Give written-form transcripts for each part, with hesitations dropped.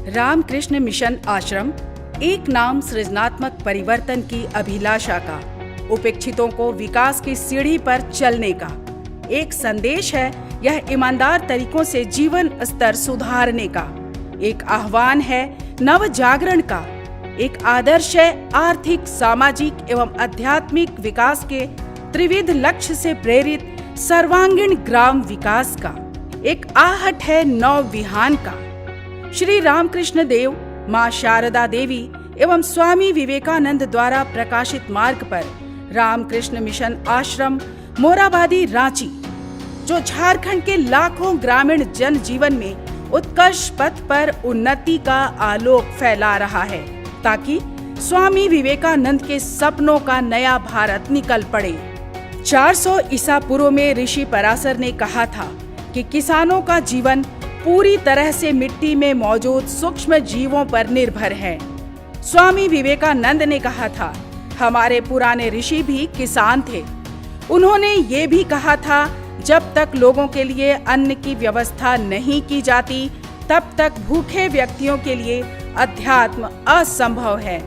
Ramakrishna mission आश्रम एक नाम सृजनात्मक परिवर्तन की अभिलाषा का, उपेक्षितों को विकास की सीढ़ी पर चलने का एक संदेश है। यह ईमानदार तरीकों से जीवन स्तर सुधारने का एक आह्वान है, नव जागरण का एक आदर्श है, आर्थिक, सामाजिक एवं आध्यात्मिक विकास के त्रिविध लक्ष्य से प्रेरित सर्वांगीण ग्राम विकास का एक आहट है, नव विहान का। श्री रामकृष्ण देव, मां शारदा देवी एवं स्वामी विवेकानंद द्वारा प्रकाशित मार्ग पर रामकृष्ण मिशन आश्रम मोराबादी रांची, जो झारखंड के लाखों ग्रामीण जन जीवन में उत्कर्ष पथ पर उन्नति का आलोक फैला रहा है, ताकि स्वामी विवेकानंद के सपनों का नया भारत निकल पड़े। 400 ईसा पूर्व में ऋषि पराशर ने कहा था कि किसानों का जीवन पूरी तरह से मिट्टी में मौजूद सूक्ष्म जीवों पर निर्भर है। स्वामी विवेकानंद ने कहा था, हमारे पुराने ऋषि भी किसान थे। उन्होंने ये भी कहा था, जब तक लोगों के लिए अन्न की व्यवस्था नहीं की जाती, तब तक भूखे व्यक्तियों के लिए अध्यात्म असंभव है।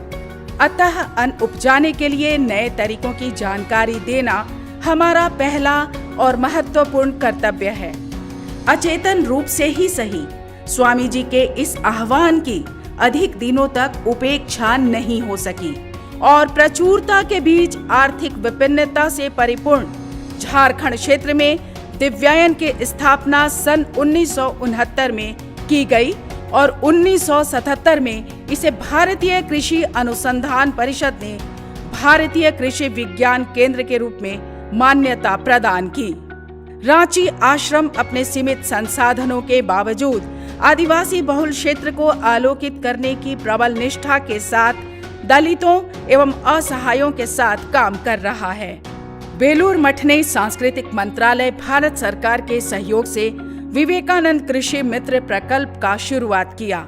अतः अन्न उपजाने के लिए नए तरीकों की जानकारी देना हमारा पहला और महत्वपूर्ण कर्तव्य है। अचेतन रूप से ही सही, स्वामी जी के इस आह्वान की अधिक दिनों तक उपेक्षा नहीं हो सकी और प्रचुरता के बीच आर्थिक विभिन्नता से परिपूर्ण झारखंड क्षेत्र में दिव्यायन की स्थापना सन 1969 में की गई और 1977 में इसे भारतीय कृषि अनुसंधान परिषद ने भारतीय कृषि विज्ञान केंद्र के रूप में मान्यता प्रदान की। रांची आश्रम अपने सीमित संसाधनों के बावजूद आदिवासी बहुल क्षेत्र को आलोकित करने की प्रबल निष्ठा के साथ दलितों एवं असहायों के साथ काम कर रहा है। बेलूर मठ ने सांस्कृतिक मंत्रालय भारत सरकार के सहयोग से विवेकानंद कृषि मित्र प्रकल्प का शुरुआत किया।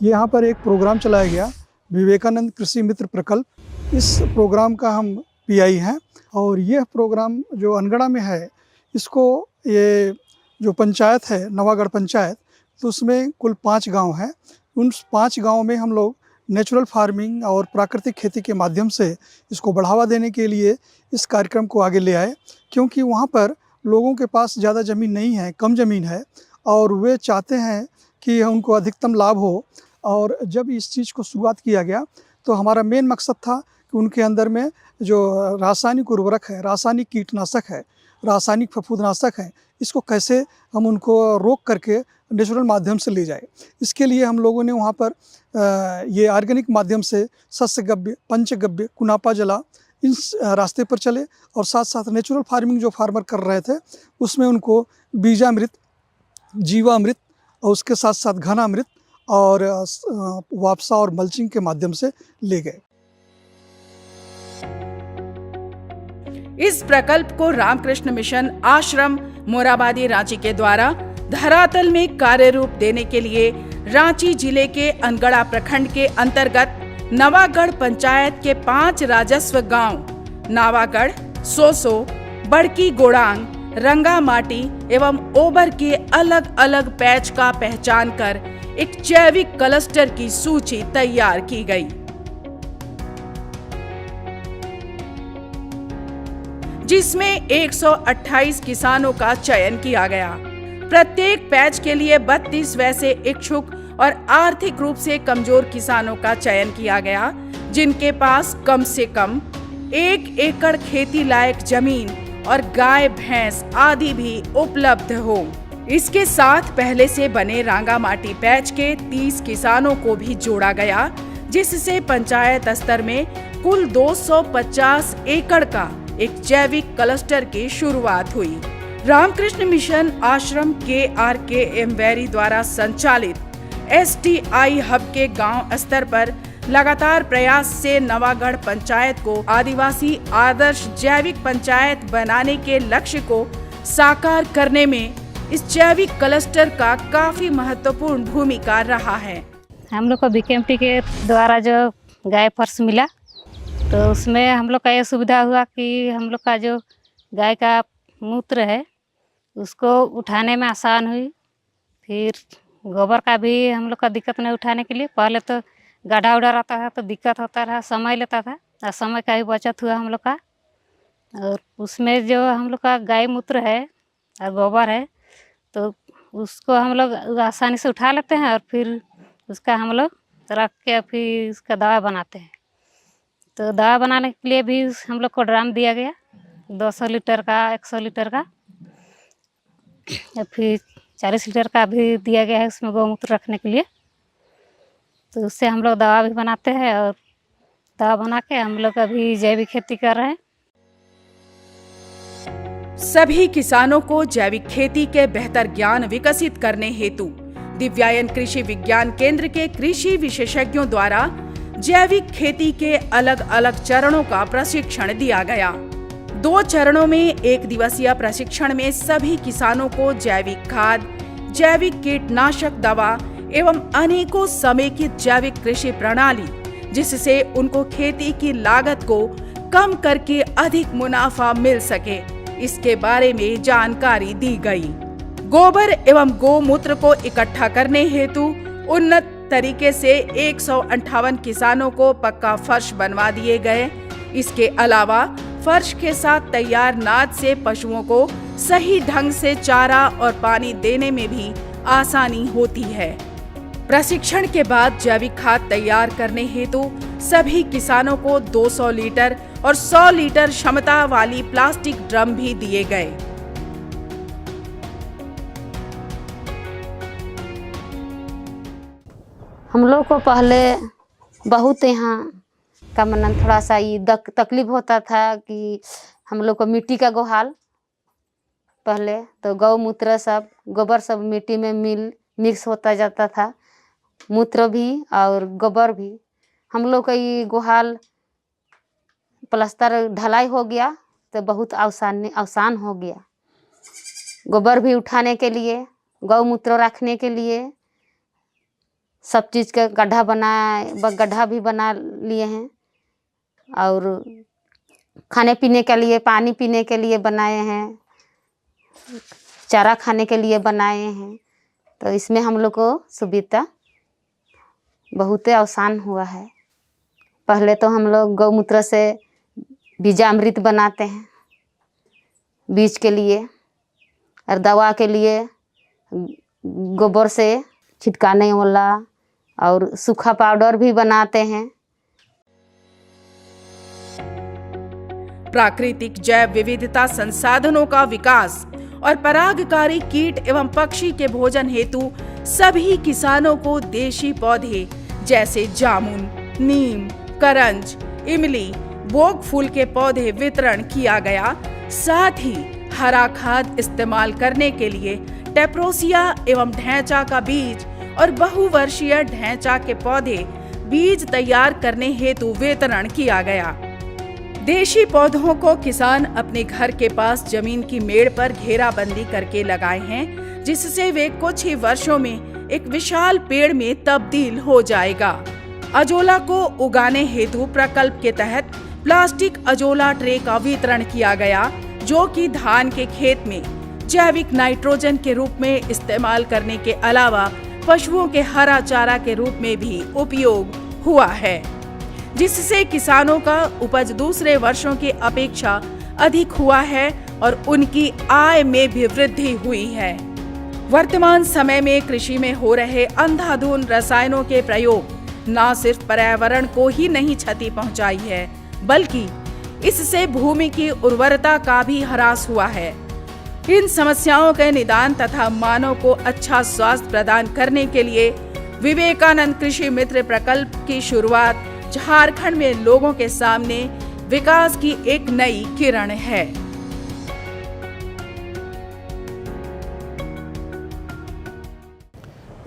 यहाँ पर एक प्रोग्राम चलाया गया, विवेकानंद कृषि मित्र प्रकल्प। इस प्रोग्राम का हम पीआई हैं और यह प्रोग्राम जो अनगढ़ा में है, इसको ये जो पंचायत है नवागढ़ पंचायत, तो उसमें कुल 5 गांव हैं। उन 5 गांवों में हम लोग नेचुरल फार्मिंग और प्राकृतिक खेती के माध्यम से इसको बढ़ावा देने के लिए इस कार्यक्रम को आगे ले आए, क्योंकि वहाँ पर लोगों के पास ज़्यादा ज़मीन नहीं है, कम ज़मीन है और वे चाहते हैं कि उनको अधिकतम लाभ हो। और जब इस चीज़ को शुरुआत किया गया तो हमारा मेन मकसद था कि उनके अंदर में जो रासायनिक उर्वरक है, रासायनिक कीटनाशक है, रासायनिक फफूंदनाशक है, इसको कैसे हम उनको रोक करके नेचुरल माध्यम से ले जाए। इसके लिए हम लोगों ने वहाँ पर ये ऑर्गेनिक माध्यम से सस्यगव्य, पंचगव्य, कुनापा जला, इन रास्ते पर चले और साथ साथ नेचुरल फार्मिंग जो फार्मर कर रहे थे उसमें उनको बीजामृत, जीवामृत और उसके साथ साथ घनामृत और वापसा और मल्चिंग के माध्यम से ले गए। इस प्रकल्प को रामकृष्ण मिशन आश्रम मोराबादी रांची के द्वारा धरातल में कार्य रूप देने के लिए रांची जिले के अनगढ़ा प्रखंड के अंतर्गत नवागढ़ पंचायत के 5 राजस्व गांव नावागढ़, सोसो, बड़की गोड़ांग, रंगामाटी एवं ओबर के अलग अलग पैच का पहचान कर एक जैविक क्लस्टर की सूची तैयार की गई, जिसमें 128 किसानों का चयन किया गया। प्रत्येक पैच के लिए 32 वैसे इच्छुक और आर्थिक रूप से कमजोर किसानों का चयन किया गया, जिनके पास कम से कम 1 एकड़ खेती लायक जमीन और गाय, भैंस आदि भी उपलब्ध हो। इसके साथ पहले से बने रांगामाटी पैच के 30 किसानों को भी जोड़ा गया, जिससे पंचायत स्तर में कुल 250 एकड़ का एक जैविक क्लस्टर की शुरुआत हुई। रामकृष्ण मिशन आश्रम KRKM वैरी द्वारा संचालित STI हब के गांव स्तर पर लगातार प्रयास से नवागढ़ पंचायत को आदिवासी आदर्श जैविक पंचायत बनाने के लक्ष्य को साकार करने में इस जैविक क्लस्टर का काफी महत्वपूर्ण भूमिका रहा है। हम लोग को BKMT के द्वारा जो गाय फर्श मिला, तो उसमें हम लोग का ये सुविधा हुआ कि हम लोग का जो गाय का मूत्र है उसको उठाने में आसान हुई। फिर गोबर का भी हम लोग का दिक्कत नहीं उठाने के लिए। पहले तो गड्ढा उड़ा रहता था तो दिक्कत होता रहा, समय लेता था, और समय का भी बचत हुआ हम लोग का। और उसमें जो हम लोग का गाय मूत्र है और गोबर है, तो उसको हम लोग आसानी से उठा लेते हैं और फिर उसका हम लोग रख के फिर उसका दवा बनाते हैं। तो दवा बनाने के लिए भी हम लोग को ड्राम दिया गया, 200 लीटर का, 100 लीटर का, या फिर 40 लीटर का भी दिया गया है उसमें गौमूत्र रखने के लिए। तो उससे हम लोग दवा भी बनाते हैं और दवा बना के हम लोग अभी जैविक खेती कर रहे हैं। सभी किसानों को जैविक खेती के बेहतर ज्ञान विकसित करने हेतु दिव्यायन कृषि विज्ञान केंद्र के कृषि विशेषज्ञों द्वारा जैविक खेती के अलग अलग चरणों का प्रशिक्षण दिया गया। 2 चरणों में 1 दिवसीय प्रशिक्षण में सभी किसानों को जैविक खाद, जैविक कीटनाशक दवा एवं अनेकों समेकित जैविक कृषि प्रणाली, जिससे उनको खेती की लागत को कम करके अधिक मुनाफा मिल सके, इसके बारे में जानकारी दी गई। गोबर एवं गोमूत्र को इकट्ठा करने हेतु उन्नत तरीके से 158 किसानों को पक्का फर्श बनवा दिए गए। इसके अलावा फर्श के साथ तैयार नाद से पशुओं को सही ढंग से चारा और पानी देने में भी आसानी होती है। प्रशिक्षण के बाद जैविक खाद तैयार करने हेतु सभी किसानों को 200 लीटर और 100 लीटर क्षमता वाली प्लास्टिक ड्रम भी दिए गए। हम लोग को पहले बहुत यहाँ का मनन थोड़ा सा ये तकलीफ होता था कि हम लोग को मिट्टी का गोहाल, पहले तो गौमूत्र सब, गोबर सब मिट्टी में मिक्स होता जाता था, मूत्र भी और गोबर भी। हम लोग का ये गोहाल प्लास्टर ढलाई हो गया तो बहुत आसान हो गया। गोबर भी उठाने के लिए, गौमूत्र रखने के लिए सब चीज़ का गड्ढा भी बना लिए हैं, और खाने पीने के लिए, पानी पीने के लिए बनाए हैं, चारा खाने के लिए बनाए हैं। तो इसमें हम लोग को सुविधा बहुत आसान हुआ है। पहले तो हम लोग गौमूत्र से बीजामृत बनाते हैं बीज के लिए, और दवा के लिए गोबर से छिटकाने वाला और सूखा पाउडर भी बनाते हैं। प्राकृतिक जैव विविधता संसाधनों का विकास और परागकारी कीट एवं पक्षी के भोजन हेतु सभी किसानों को देशी पौधे जैसे जामुन, नीम, करंज, इमली, बोग फूल के पौधे वितरण किया गया। साथ ही हरा खाद इस्तेमाल करने के लिए टेप्रोसिया एवं ढैंचा का बीज और बहुवर्षीय ढैंचा के पौधे बीज तैयार करने हेतु वितरण किया गया। देशी पौधों को किसान अपने घर के पास जमीन की मेड़ पर घेराबंदी करके लगाए हैं, जिससे वे कुछ ही वर्षों में एक विशाल पेड़ में तब्दील हो जाएगा। अजोला को उगाने हेतु प्रकल्प के तहत प्लास्टिक अजोला ट्रे का वितरण किया गया, जो कि धान के खेत में जैविक नाइट्रोजन के रूप में इस्तेमाल करने के अलावा पशुओं के हरा चारा के रूप में भी उपयोग हुआ है, जिससे किसानों का उपज दूसरे वर्षों की अपेक्षा अधिक हुआ है और उनकी आय में भी वृद्धि हुई है। वर्तमान समय में कृषि में हो रहे अंधाधुंध रसायनों के प्रयोग न सिर्फ पर्यावरण को ही नहीं क्षति पहुंचाई है, बल्कि इससे भूमि की उर्वरता का भी ह्रास हुआ है। इन समस्याओं के निदान तथा मानव को अच्छा स्वास्थ्य प्रदान करने के लिए विवेकानंद कृषि मित्र प्रकल्प की शुरुआत झारखंड में लोगों के सामने विकास की एक नई किरण है।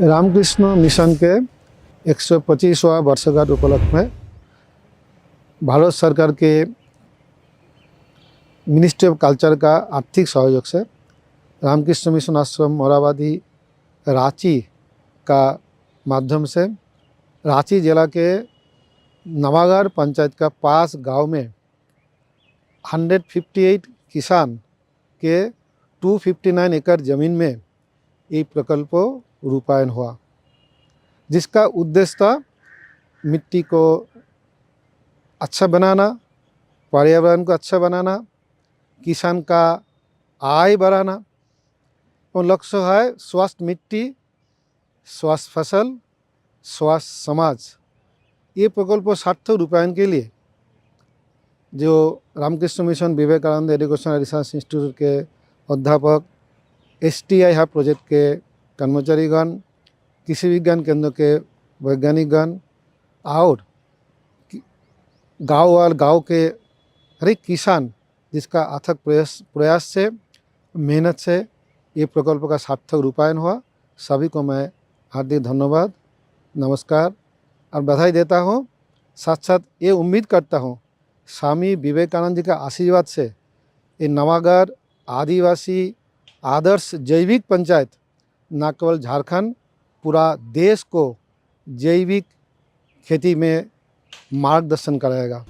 रामकृष्ण मिशन के 125वां वर्षगांठ उपलक्ष्य में भारत सरकार के मिनिस्ट्री ऑफ कल्चर का आर्थिक सहयोग से रामकृष्ण मिशन आश्रम मोराबादी रांची का माध्यम से रांची जिला के नवागार पंचायत का 5 गांव में 158 किसान के 259 एकड़ ज़मीन में ये प्रकल्प रूपायन हुआ, जिसका उद्देश्य था मिट्टी को अच्छा बनाना, पर्यावरण को अच्छा बनाना, किसान का आय बढ़ाना और लक्ष्य है स्वस्थ मिट्टी, स्वस्थ फसल, स्वस्थ समाज। ये प्रकल्प सार्थक रूपायन के लिए जो Ramakrishna Mission Vivekananda Education Research Institute के अध्यापक, STI हब प्रोजेक्ट के कर्मचारीगण, कृषि विज्ञान केंद्र के वैज्ञानिकगण और गांव और गांव के हर एक किसान जिसका अथक प्रयास से, मेहनत से ये प्रकल्प का सार्थक रूपायन हुआ, सभी को मैं हार्दिक धन्यवाद, नमस्कार और बधाई देता हूँ। साथ साथ ये उम्मीद करता हूँ स्वामी विवेकानंद जी का आशीर्वाद से ये नवागढ़ आदिवासी आदर्श जैविक पंचायत न केवल झारखंड, पूरा देश को जैविक खेती में मार्गदर्शन कराएगा।